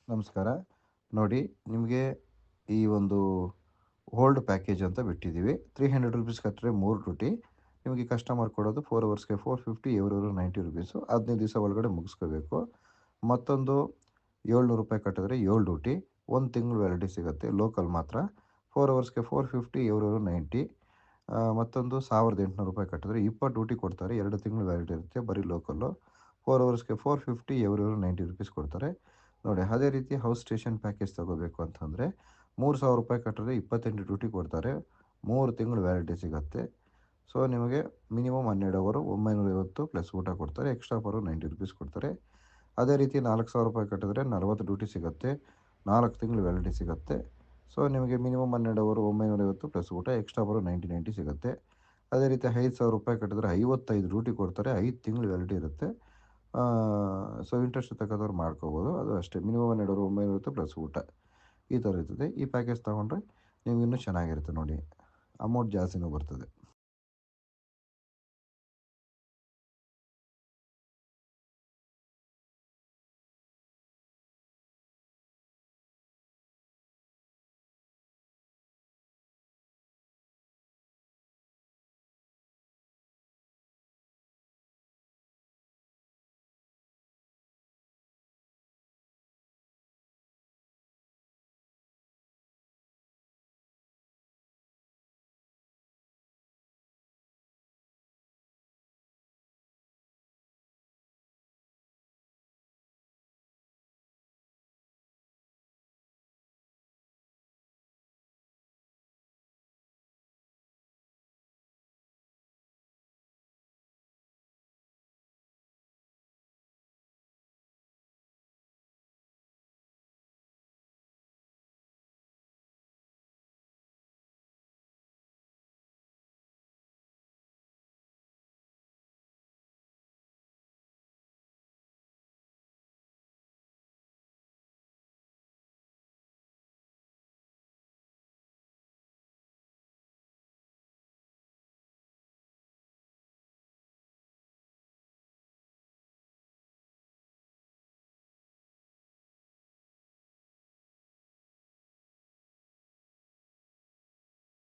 ನಮಸ್ಕಾರ. ನೋಡಿ, ನಿಮಗೆ ಈ ಒಂದು ಓಲ್ಡ್ ಪ್ಯಾಕೇಜ್ ಅಂತ ಬಿಟ್ಟಿದ್ದೀವಿ. ₹300 ಕಟ್ಟಿದ್ರೆ 3 ಡ್ಯೂಟಿ. ನಿಮಗೆ ಕಸ್ಟಮರ್ ಕೊಡೋದು 4 ಅವರ್ಸ್‌ಗೆ 450, ಎವ್ರಿ 90 ರುಪೀಸು. 15 ದಿವಸ ಒಳಗಡೆ ಮುಗಿಸ್ಕೋಬೇಕು. ಮತ್ತೊಂದು ₹700 ಕಟ್ಟಿದ್ರೆ 7 ಡ್ಯೂಟಿ. 1 ತಿಂಗಳು ವ್ಯಾಲಿಡಿಟಿ ಸಿಗುತ್ತೆ. ಲೋಕಲ್ ಮಾತ್ರ. 4 ಅವರ್ಸ್‌ಗೆ 450, ಎವ್ರಿ 90. ಮತ್ತೊಂದು ₹1800 ಕಟ್ಟಿದ್ರೆ 20 ಡ್ಯೂಟಿ ಕೊಡ್ತಾರೆ. 2 ತಿಂಗಳು ವ್ಯಾಲಿಡಿಟಿ ಇರುತ್ತೆ. ಬರೀ ಲೋಕಲ್ಲು. 4 ಅವರ್ಸ್‌ಗೆ 450, ಎವ್ರಿ 90 ರುಪೀಸ್ ಕೊಡ್ತಾರೆ. ನೋಡಿ, ಅದೇ ರೀತಿ ಹೌಸ್ ಸ್ಟೇಷನ್ ಪ್ಯಾಕೇಜ್ ತೊಗೋಬೇಕು ಅಂತಂದರೆ ₹3000 ಕಟ್ಟಿದ್ರೆ 28 ಡ್ಯೂಟಿ ಕೊಡ್ತಾರೆ. 3 ತಿಂಗಳು ವ್ಯಾಲಿಡಿಟಿ ಸಿಗುತ್ತೆ. ಸೊ ನಿಮಗೆ ಮಿನಿಮಮ್ 12 ಅವರು 950 ಪ್ಲಸ್ ಊಟ ಕೊಡ್ತಾರೆ. ಎಕ್ಸ್ಟ್ರಾ ಪರ್ 90 ರುಪೀಸ್ ಕೊಡ್ತಾರೆ. ಅದೇ ರೀತಿ ₹4000 ಕಟ್ಟಿದ್ರೆ 40 ಡ್ಯೂಟಿ ಸಿಗುತ್ತೆ. 4 ತಿಂಗಳು ವ್ಯಾಲಿಡಿಟಿ ಸಿಗುತ್ತೆ. ಸೊ ನಿಮಗೆ ಮಿನಿಮಮ್ 12 ಅವರು 950 ಪ್ಲಸ್ ಊಟ, ಎಕ್ಸ್ಟ್ರಾ ಪರ್ 90 ಸಿಗುತ್ತೆ. ಅದೇ ರೀತಿ ₹5000 ಕಟ್ಟಿದ್ರೆ 55 ಡ್ಯೂಟಿ ಕೊಡ್ತಾರೆ. 5 ತಿಂಗಳು ವ್ಯಾಲಿಡಿಟಿ ಇರುತ್ತೆ. ಸೊ ಇಂಟ್ರೆಸ್ಟ್ ತಗೋದವ್ರು ಮಾಡ್ಕೋಬೋದು. ಅದು ಅಷ್ಟೇ. ಮಿನಿಮಮ್ 12 ಅವರು 950 ಪ್ಲಸ್ ಊಟ. ಈ ಥರ ಇರ್ತದೆ. ಈ ಪ್ಯಾಕೇಜ್ ತೊಗೊಂಡ್ರೆ ನಿಮ್ಗೆ ಇನ್ನೂ ಚೆನ್ನಾಗಿರುತ್ತೆ ನೋಡಿ. ಅಮೌಂಟ್ ಜಾಸ್ತಿನೂ ಬರ್ತದೆ.